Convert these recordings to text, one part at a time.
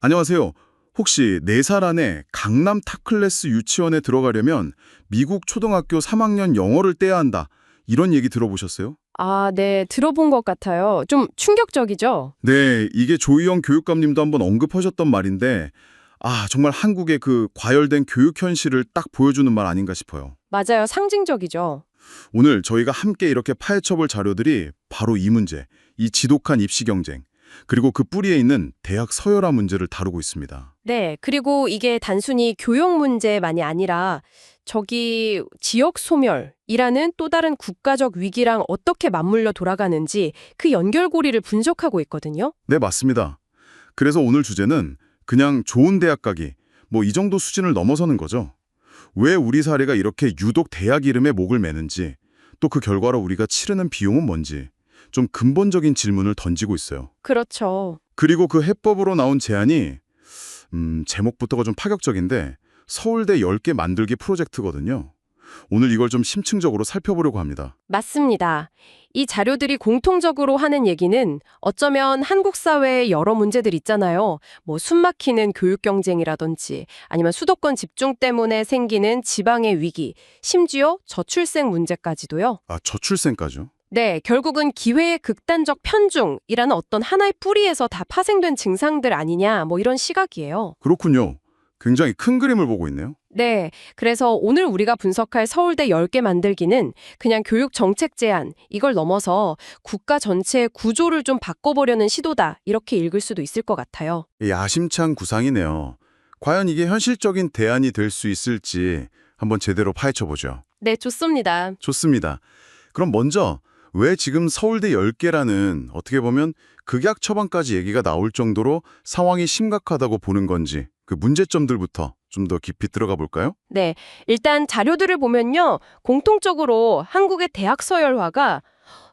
안녕하세요. 혹시 4살 안에 강남 타클래스 유치원에 들어가려면 미국 초등학교 3학년 영어를 떼야 한다. 이런 얘기 들어보셨어요? 아, 네, 들어본 것 같아요. 좀 충격적이죠? 네, 이게 조희영 교육감님도 한번 언급하셨던 말인데, 정말 한국의 그 과열된 교육 현실을 딱 보여주는 말 아닌가 싶어요. 맞아요, 상징적이죠. 오늘 저희가 함께 이렇게 파헤쳐볼 자료들이 바로 이 문제, 이 지독한 입시 경쟁, 그리고 그 뿌리에 있는 대학 서열화 문제를 다루고 있습니다. 네, 그리고 이게 단순히 교육 문제만이 아니라 지역 소멸이라는 또 다른 국가적 위기랑 어떻게 맞물려 돌아가는지 그 연결고리를 분석하고 있거든요. 네, 맞습니다. 그래서 오늘 주제는 그냥 좋은 대학 가기, 뭐 이 정도 수준을 넘어서는 거죠. 왜 우리 사회가 이렇게 유독 대학 이름에 목을 매는지, 또 그 결과로 우리가 치르는 비용은 뭔지, 좀 근본적인 질문을 던지고 있어요. 그렇죠. 그리고 그 해법으로 나온 제안이 제목부터가 좀 파격적인데 서울대 10개 만들기 프로젝트거든요. 오늘 이걸 좀 심층적으로 살펴보려고 합니다. 맞습니다. 이 자료들이 공통적으로 하는 얘기는 어쩌면 한국 사회의 여러 문제들 있잖아요. 뭐 숨막히는 교육 경쟁이라든지 아니면 수도권 집중 때문에 생기는 지방의 위기, 심지어 저출생 문제까지도요. 저출생까지요? 네, 결국은 기회의 극단적 편중이라는 어떤 하나의 뿌리에서 다 파생된 증상들 아니냐, 뭐 이런 시각이에요. 그렇군요. 굉장히 큰 그림을 보고 있네요. 네, 그래서 오늘 우리가 분석할 서울대 10개 만들기는 그냥 교육 정책 제안, 이걸 넘어서 국가 전체의 구조를 좀 바꿔보려는 시도다, 이렇게 읽을 수도 있을 것 같아요. 야심찬 구상이네요. 과연 이게 현실적인 대안이 될 수 있을지 한번 제대로 파헤쳐보죠. 네, 좋습니다. 좋습니다. 그럼 먼저 왜 지금 서울대 10개라는 어떻게 보면 극약 처방까지 얘기가 나올 정도로 상황이 심각하다고 보는 건지 그 문제점들부터 좀 더 깊이 들어가 볼까요? 네, 일단 자료들을 보면요. 공통적으로 한국의 대학 서열화가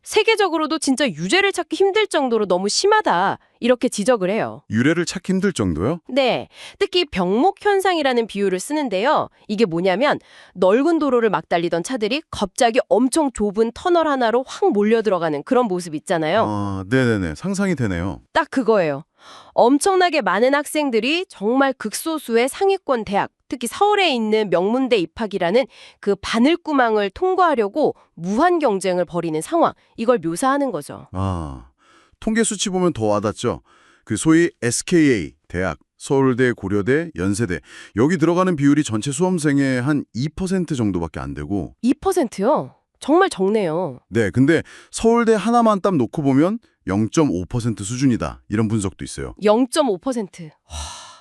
세계적으로도 진짜 유죄를 찾기 힘들 정도로 너무 심하다, 이렇게 지적을 해요. 유래를 찾기 힘들 정도요? 네, 특히 병목 현상이라는 비유를 쓰는데요. 이게 뭐냐면 넓은 도로를 막 달리던 차들이 갑자기 엄청 좁은 터널 하나로 확 몰려 들어가는 그런 모습 있잖아요. 네네네. 상상이 되네요. 딱 그거예요. 엄청나게 많은 학생들이 정말 극소수의 상위권 대학, 특히 서울에 있는 명문대 입학이라는 그 바늘구멍을 통과하려고 무한 경쟁을 벌이는 상황, 이걸 묘사하는 거죠. 통계 수치 보면 더 와닿죠. 그 소위 SKA, 대학, 서울대, 고려대, 연세대 여기 들어가는 비율이 전체 수험생의 한 2% 정도밖에 안 되고 2%요? 정말 적네요. 네, 근데 서울대 하나만 딱 놓고 보면 0.5% 수준이다. 이런 분석도 있어요. 0.5%.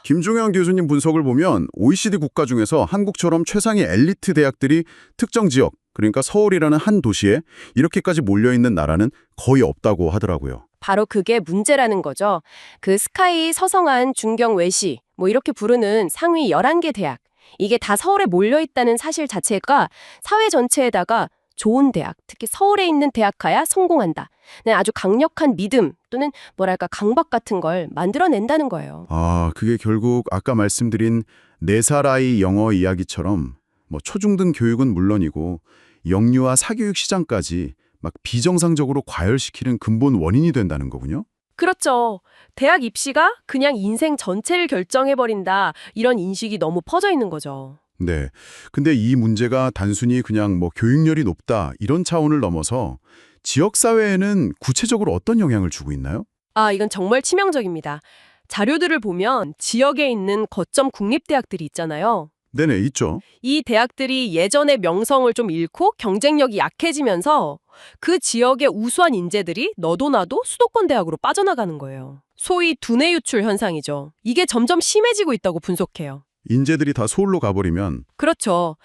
김종현 교수님 분석을 보면 OECD 국가 중에서 한국처럼 최상위 엘리트 대학들이 특정 지역, 그러니까 서울이라는 한 도시에 이렇게까지 몰려있는 나라는 거의 없다고 하더라고요. 바로 그게 문제라는 거죠. 그 스카이, 서성한, 중경, 외시 뭐 이렇게 부르는 상위 11개 대학. 이게 다 서울에 몰려 있다는 사실 자체가 사회 전체에다가 좋은 대학, 특히 서울에 있는 대학가야 성공한다. 네, 아주 강력한 믿음 또는 뭐랄까 강박 같은 걸 만들어낸다는 거예요. 그게 결국 아까 말씀드린 4살 아이 영어 이야기처럼 뭐 초중등 교육은 물론이고 영유아 사교육 시장까지 막 비정상적으로 과열시키는 근본 원인이 된다는 거군요. 그렇죠. 대학 입시가 그냥 인생 전체를 결정해버린다. 이런 인식이 너무 퍼져 있는 거죠. 네. 근데 이 문제가 단순히 그냥 뭐 교육열이 높다 이런 차원을 넘어서 지역사회에는 구체적으로 어떤 영향을 주고 있나요? 아, 이건 정말 치명적입니다. 자료들을 보면 지역에 있는 거점 국립대학들이 있잖아요. 네네, 있죠. 이 대학들이 예전의 명성을 좀 잃고 경쟁력이 약해지면서 그 지역의 우수한 인재들이 너도 나도 수도권 대학으로 빠져나가는 거예요. 소위 두뇌 유출 현상이죠. 이게 점점 심해지고 있다고 분석해요. 인재들이 다 서울로 가버리면 그렇죠.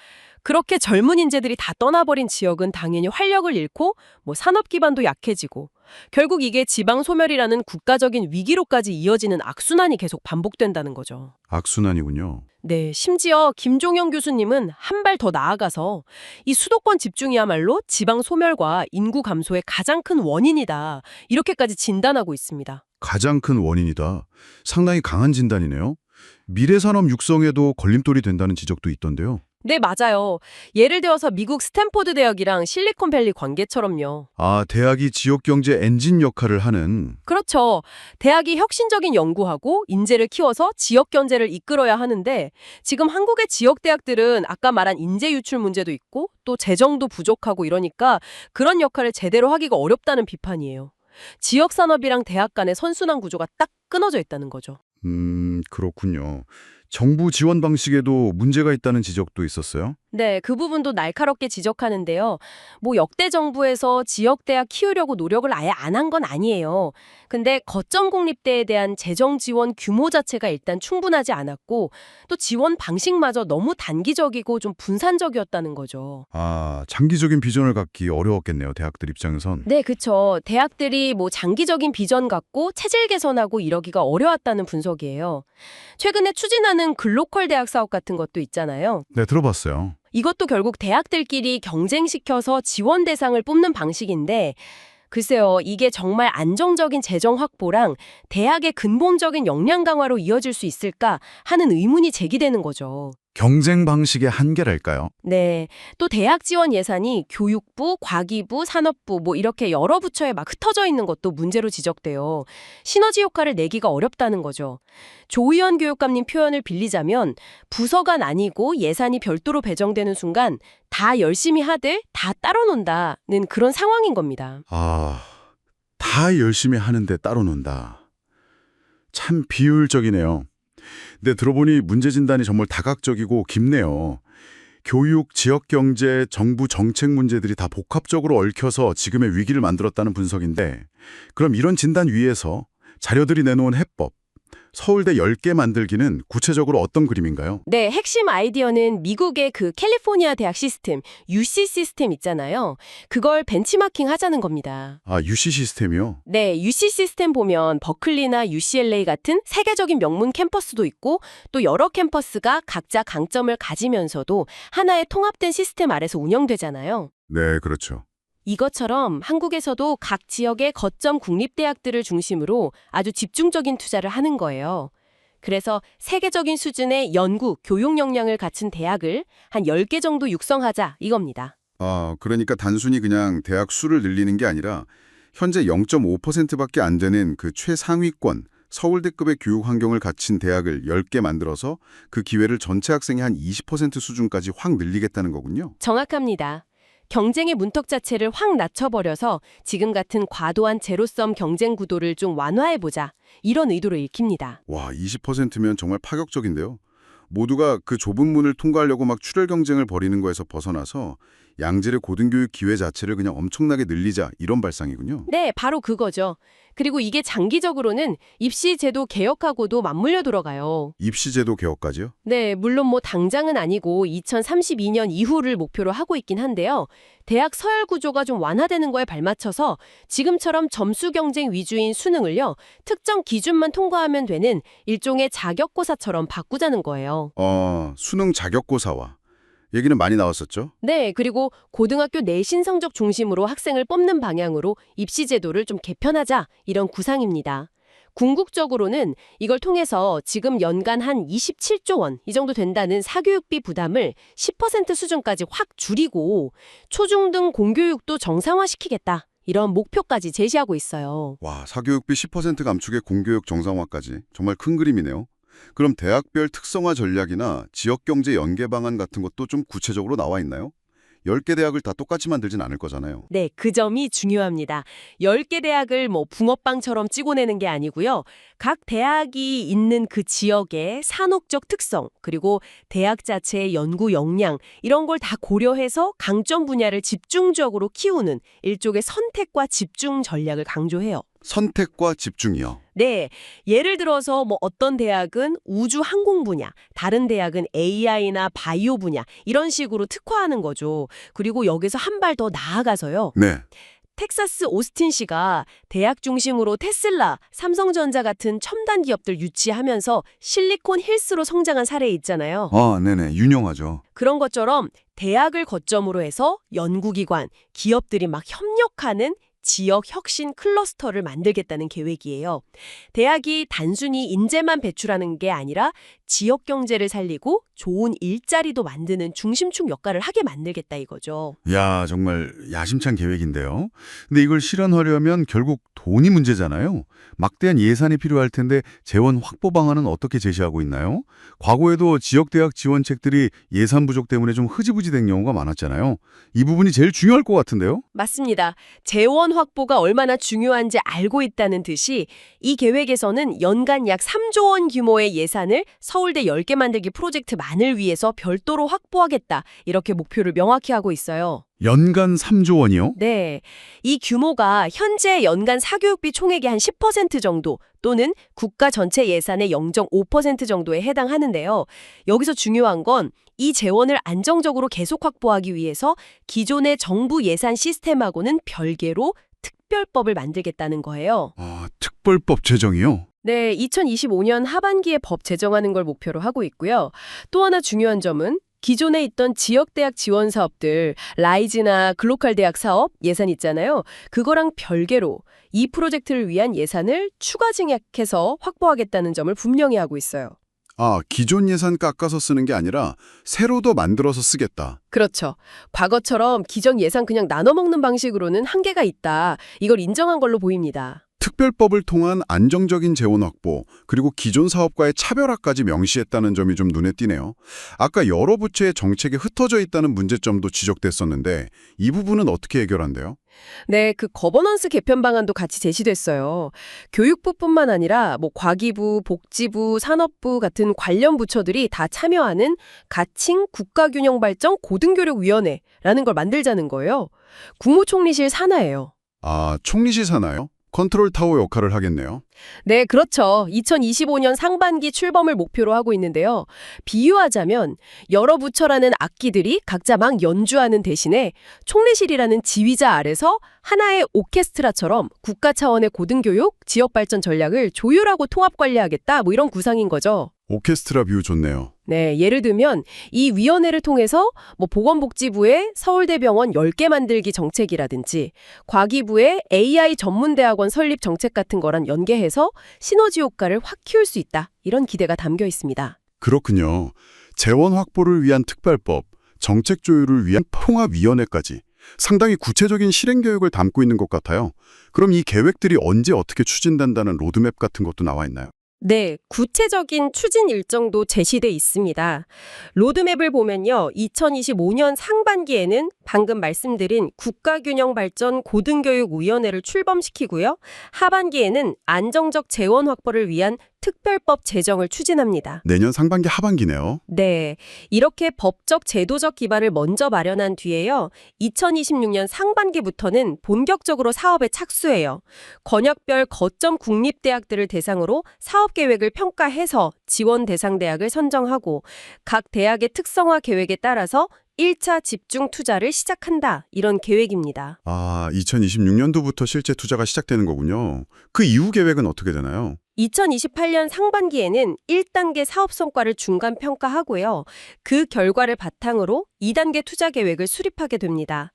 그렇게 젊은 인재들이 다 떠나버린 지역은 당연히 활력을 잃고 뭐 산업 기반도 약해지고 결국 이게 지방 소멸이라는 국가적인 위기로까지 이어지는 악순환이 계속 반복된다는 거죠. 악순환이군요. 네, 심지어 김종영 교수님은 한 발 더 나아가서 이 수도권 집중이야말로 지방 소멸과 인구 감소의 가장 큰 원인이다. 이렇게까지 진단하고 있습니다. 가장 큰 원인이다. 상당히 강한 진단이네요. 미래산업 육성에도 걸림돌이 된다는 지적도 있던데요. 네, 맞아요. 예를 들어서 미국 스탠포드 대학이랑 실리콘밸리 관계처럼요. 아, 대학이 지역 경제 엔진 역할을 하는. 그렇죠. 대학이 혁신적인 연구하고 인재를 키워서 지역 경제를 이끌어야 하는데 지금 한국의 지역 대학들은 아까 말한 인재 유출 문제도 있고 또 재정도 부족하고 이러니까 그런 역할을 제대로 하기가 어렵다는 비판이에요. 지역 산업이랑 대학 간의 선순환 구조가 딱 끊어져 있다는 거죠. 그렇군요. 정부 지원 방식에도 문제가 있다는 지적도 있었어요? 네, 그 부분도 날카롭게 지적하는데요. 뭐 역대 정부에서 지역대학 키우려고 노력을 아예 안 한 건 아니에요. 근데 거점 공립대에 대한 재정 지원 규모 자체가 일단 충분하지 않았고 또 지원 방식마저 너무 단기적이고 좀 분산적이었다는 거죠. 아, 장기적인 비전을 갖기 어려웠겠네요, 대학들 입장에선. 네, 그쵸. 대학들이 뭐 장기적인 비전 갖고 체질 개선하고 이러기가 어려웠다는 분석이에요. 최근에 추진하는 글로컬 대학 사업 같은 것도 있잖아요. 네, 들어봤어요. 이것도 결국 대학들끼리 경쟁시켜서 지원 대상을 뽑는 방식인데 글쎄요, 이게 정말 안정적인 재정 확보랑 대학의 근본적인 역량 강화로 이어질 수 있을까 하는 의문이 제기되는 거죠. 경쟁 방식의 한계랄까요? 네, 또 대학 지원 예산이 교육부, 과기부, 산업부 뭐 이렇게 여러 부처에 막 흩어져 있는 것도 문제로 지적돼요. 시너지 효과를 내기가 어렵다는 거죠. 조의원 교육감님 표현을 빌리자면 부서가 나뉘고 예산이 별도로 배정되는 순간 다 열심히 하들 다 따로 논다는 그런 상황인 겁니다. 아, 다 열심히 하는데 따로 논다. 참 비효율적이네요. 근데 들어보니 문제 진단이 정말 다각적이고 깊네요. 교육, 지역 경제, 정부 정책 문제들이 다 복합적으로 얽혀서 지금의 위기를 만들었다는 분석인데 그럼 이런 진단 위에서 자료들이 내놓은 해법, 서울대 10개 만들기는 구체적으로 어떤 그림인가요? 네, 핵심 아이디어는 미국의 그 캘리포니아 대학 시스템, UC 시스템 있잖아요. 그걸 벤치마킹 하자는 겁니다. 아, UC 시스템이요? 네, UC 시스템 보면 버클리나 UCLA 같은 세계적인 명문 캠퍼스도 있고 또 여러 캠퍼스가 각자 강점을 가지면서도 하나의 통합된 시스템 아래서 운영되잖아요. 네, 그렇죠. 이것처럼 한국에서도 각 지역의 거점 국립대학들을 중심으로 아주 집중적인 투자를 하는 거예요. 그래서 세계적인 수준의 연구, 교육 역량을 갖춘 대학을 한 10개 정도 육성하자 이겁니다. 아, 그러니까 단순히 그냥 대학 수를 늘리는 게 아니라 현재 0.5%밖에 안 되는 그 최상위권 서울대급의 교육 환경을 갖춘 대학을 10개 만들어서 그 기회를 전체 학생의 한 20% 수준까지 확 늘리겠다는 거군요. 정확합니다. 경쟁의 문턱 자체를 확 낮춰버려서 지금 같은 과도한 제로섬 경쟁 구도를 좀 완화해보자. 이런 의도로 읽힙니다. 와, 20%면 정말 파격적인데요. 모두가 그 좁은 문을 통과하려고 막 출혈 경쟁을 벌이는 거에서 벗어나서 양질의 고등교육 기회 자체를 그냥 엄청나게 늘리자 이런 발상이군요. 네, 바로 그거죠. 그리고 이게 장기적으로는 입시 제도 개혁하고도 맞물려 들어가요. 입시제도 개혁까지요? 네, 물론 뭐 당장은 아니고 2032년 이후를 목표로 하고 있긴 한데요. 대학 서열 구조가 좀 완화되는 거에 발맞춰서 지금처럼 점수 경쟁 위주인 수능을요, 특정 기준만 통과하면 되는 일종의 자격고사처럼 바꾸자는 거예요. 수능 자격고사와 얘기는 많이 나왔었죠? 네, 그리고 고등학교 내신 성적 중심으로 학생을 뽑는 방향으로 입시 제도를 좀 개편하자 이런 구상입니다. 궁극적으로는 이걸 통해서 지금 연간 한 27조 원 이 정도 된다는 사교육비 부담을 10% 수준까지 확 줄이고 초중등 공교육도 정상화시키겠다. 이런 목표까지 제시하고 있어요. 와, 사교육비 10% 감축에 공교육 정상화까지 정말 큰 그림이네요. 그럼 대학별 특성화 전략이나 지역경제 연계 방안 같은 것도 좀 구체적으로 나와 있나요? 10개 대학을 다 똑같이 만들진 않을 거잖아요. 네, 그 점이 중요합니다. 10개 대학을 뭐 붕어빵처럼 찍어내는 게 아니고요. 각 대학이 있는 그 지역의 산업적 특성, 그리고 대학 자체의 연구 역량, 이런 걸 다 고려해서 강점 분야를 집중적으로 키우는 일종의 선택과 집중 전략을 강조해요. 선택과 집중이요. 네, 예를 들어서 뭐 어떤 대학은 우주 항공 분야, 다른 대학은 AI나 바이오 분야 이런 식으로 특화하는 거죠. 그리고 여기서 한 발 더 나아가서요. 네. 텍사스 오스틴시가 대학 중심으로 테슬라, 삼성전자 같은 첨단 기업들 유치하면서 실리콘 힐스로 성장한 사례 있잖아요. 네네. 유명하죠. 그런 것처럼 대학을 거점으로 해서 연구기관, 기업들이 막 협력하는 지역 혁신 클러스터를 만들겠다는 계획이에요. 대학이 단순히 인재만 배출하는 게 아니라 지역 경제를 살리고 좋은 일자리도 만드는 중심축 역할을 하게 만들겠다 이거죠. 야, 정말 야심찬 계획인데요. 근데 이걸 실현하려면 결국 돈이 문제잖아요. 막대한 예산이 필요할 텐데 재원 확보 방안은 어떻게 제시하고 있나요? 과거에도 지역대학 지원책들이 예산 부족 때문에 좀 흐지부지 된 경우가 많았잖아요. 이 부분이 제일 중요할 것 같은데요? 맞습니다. 재원 확보가 얼마나 중요한지 알고 있다는 듯이 이 계획에서는 연간 약 3조 원 규모의 예산을 서울대 10개 만들기 프로젝트만을 위해서 별도로 확보하겠다. 이렇게 목표를 명확히 하고 있어요. 연간 3조 원이요? 네. 이 규모가 현재 연간 사교육비 총액의 한 10% 정도 또는 국가 전체 예산의 0.5% 정도에 해당하는데요. 여기서 중요한 건 이 재원을 안정적으로 계속 확보하기 위해서 기존의 정부 예산 시스템하고는 별개로 특별법을 만들겠다는 거예요. 아, 특별법 제정이요? 네, 2025년 하반기에 법 제정하는 걸 목표로 하고 있고요. 또 하나 중요한 점은 기존에 있던 지역대학 지원 사업들, 라이즈나 글로컬 대학 사업 예산 있잖아요. 그거랑 별개로 이 프로젝트를 위한 예산을 추가 증액해서 확보하겠다는 점을 분명히 하고 있어요. 아, 기존 예산 깎아서 쓰는 게 아니라 새로 더 만들어서 쓰겠다. 그렇죠. 과거처럼 기존 예산 그냥 나눠 먹는 방식으로는 한계가 있다. 이걸 인정한 걸로 보입니다. 특별법을 통한 안정적인 재원 확보, 그리고 기존 사업과의 차별화까지 명시했다는 점이 좀 눈에 띄네요. 아까 여러 부처의 정책이 흩어져 있다는 문제점도 지적됐었는데 이 부분은 어떻게 해결한대요? 네, 그 거버넌스 개편 방안도 같이 제시됐어요. 교육부뿐만 아니라 과기부, 복지부, 산업부 같은 관련 부처들이 다 참여하는 가칭 국가균형발전 고등교육위원회라는 걸 만들자는 거예요. 국무총리실 산하예요. 아, 총리실 사나요? 컨트롤 타워 역할을 하겠네요. 네, 그렇죠. 2025년 상반기 출범을 목표로 하고 있는데요. 비유하자면 여러 부처라는 악기들이 각자 막 연주하는 대신에 총리실이라는 지휘자 아래서 하나의 오케스트라처럼 국가 차원의 고등교육, 지역발전 전략을 조율하고 통합 관리하겠다 이런 구상인 거죠. 오케스트라 뷰 좋네요. 네, 예를 들면 이 위원회를 통해서 보건복지부의 서울대병원 10개 만들기 정책이라든지 과기부의 AI 전문대학원 설립 정책 같은 거랑 연계해서 시너지 효과를 확 키울 수 있다. 이런 기대가 담겨 있습니다. 그렇군요. 재원 확보를 위한 특별법, 정책 조율을 위한 통합위원회까지 상당히 구체적인 실행 계획을 담고 있는 것 같아요. 그럼 이 계획들이 언제 어떻게 추진된다는 로드맵 같은 것도 나와 있나요? 네, 구체적인 추진 일정도 제시돼 있습니다. 로드맵을 보면요. 2025년 상반기에는 방금 말씀드린 국가균형발전 고등교육위원회를 출범시키고요. 하반기에는 안정적 재원 확보를 위한 특별법 제정을 추진합니다. 내년 상반기 하반기네요. 네, 이렇게 법적 제도적 기반을 먼저 마련한 뒤에요. 2026년 상반기부터는 본격적으로 사업에 착수해요. 권역별 거점 국립대학들을 대상으로 사업 계획을 평가해서 지원 대상 대학을 선정하고 각 대학의 특성화 계획에 따라서 1차 집중 투자를 시작한다. 이런 계획입니다. 아, 2026년도부터 실제 투자가 시작되는 거군요. 그 이후 계획은 어떻게 되나요? 2028년 상반기에는 1단계 사업 성과를 중간 평가하고요. 그 결과를 바탕으로 2단계 투자 계획을 수립하게 됩니다.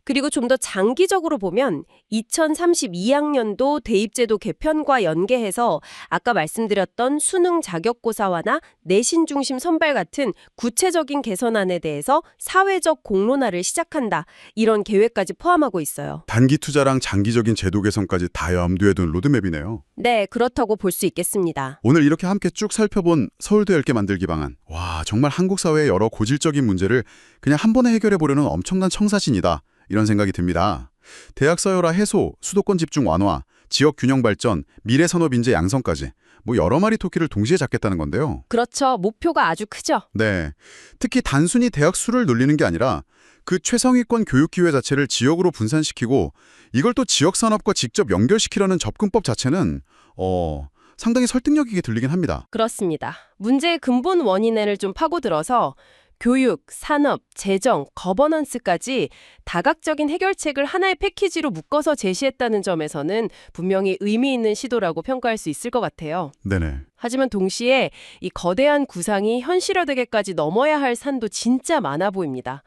그리고 좀 더 장기적으로 보면 2032학년도 대입제도 개편과 연계해서 아까 말씀드렸던 수능 자격고사화나 내신 중심 선발 같은 구체적인 개선안에 대해서 사회적 공론화를 시작한다. 이런 계획까지 포함하고 있어요. 단기 투자랑 장기적인 제도 개선까지 다 염두에 둔 로드맵이네요. 네, 그렇다고 볼 수 있겠습니다. 오늘 이렇게 함께 쭉 살펴본 서울대 10개 만들기 방안. 와, 정말 한국 사회의 여러 고질적인 문제를 그냥 한 번에 해결해 보려는 엄청난 청사진이다. 이런 생각이 듭니다. 대학 서열화 해소, 수도권 집중 완화, 지역 균형 발전, 미래 산업 인재 양성까지 여러 마리 토끼를 동시에 잡겠다는 건데요. 그렇죠. 목표가 아주 크죠. 네. 특히 단순히 대학 수를 늘리는 게 아니라 그 최상위권 교육 기회 자체를 지역으로 분산시키고 이걸 또 지역 산업과 직접 연결시키려는 접근법 자체는 상당히 설득력 있게 들리긴 합니다. 그렇습니다. 문제의 근본 원인을 좀 파고들어서 교육, 산업, 재정, 거버넌스까지 다각적인 해결책을 하나의 패키지로 묶어서 제시했다는 점에서는 분명히 의미 있는 시도라고 평가할 수 있을 것 같아요. 네네. 하지만 동시에 이 거대한 구상이 현실화되기까지 넘어야 할 산도 진짜 많아 보입니다.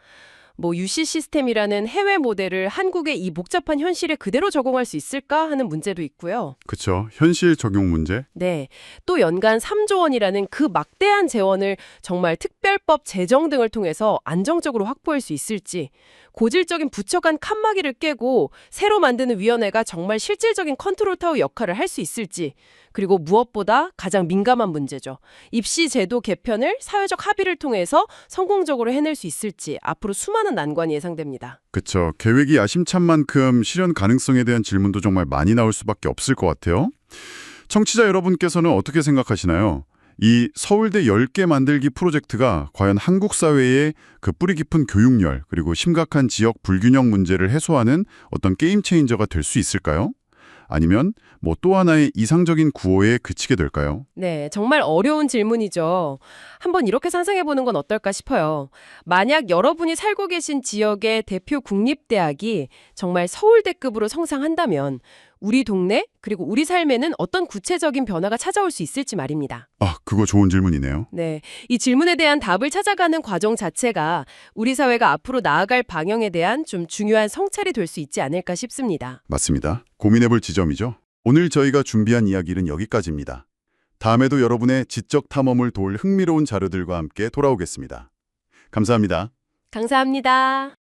뭐 UC 시스템이라는 해외 모델을 한국의 이 복잡한 현실에 그대로 적용할 수 있을까 하는 문제도 있고요. 그쵸. 현실 적용 문제? 네. 또 연간 3조 원이라는 그 막대한 재원을 정말 특별법 제정 등을 통해서 안정적으로 확보할 수 있을지, 고질적인 부처 간 칸막이를 깨고 새로 만드는 위원회가 정말 실질적인 컨트롤 타워 역할을 할 수 있을지, 그리고 무엇보다 가장 민감한 문제죠. 입시 제도 개편을 사회적 합의를 통해서 성공적으로 해낼 수 있을지 앞으로 수많은 난관이 예상됩니다. 그쵸. 계획이 야심찬 만큼 실현 가능성에 대한 질문도 정말 많이 나올 수밖에 없을 것 같아요. 청취자 여러분께서는 어떻게 생각하시나요? 이 서울대 10개 만들기 프로젝트가 과연 한국 사회의 그 뿌리 깊은 교육열 그리고 심각한 지역 불균형 문제를 해소하는 어떤 게임 체인저가 될 수 있을까요? 아니면 뭐 또 하나의 이상적인 구호에 그치게 될까요? 네, 정말 어려운 질문이죠. 한번 이렇게 상상해보는 건 어떨까 싶어요. 만약 여러분이 살고 계신 지역의 대표 국립대학이 정말 서울대급으로 성장한다면 우리 동네 그리고 우리 삶에는 어떤 구체적인 변화가 찾아올 수 있을지 말입니다. 아, 그거 좋은 질문이네요. 네, 이 질문에 대한 답을 찾아가는 과정 자체가 우리 사회가 앞으로 나아갈 방향에 대한 좀 중요한 성찰이 될 수 있지 않을까 싶습니다. 맞습니다. 고민해볼 지점이죠. 오늘 저희가 준비한 이야기는 여기까지입니다. 다음에도 여러분의 지적 탐험을 도울 흥미로운 자료들과 함께 돌아오겠습니다. 감사합니다. 감사합니다.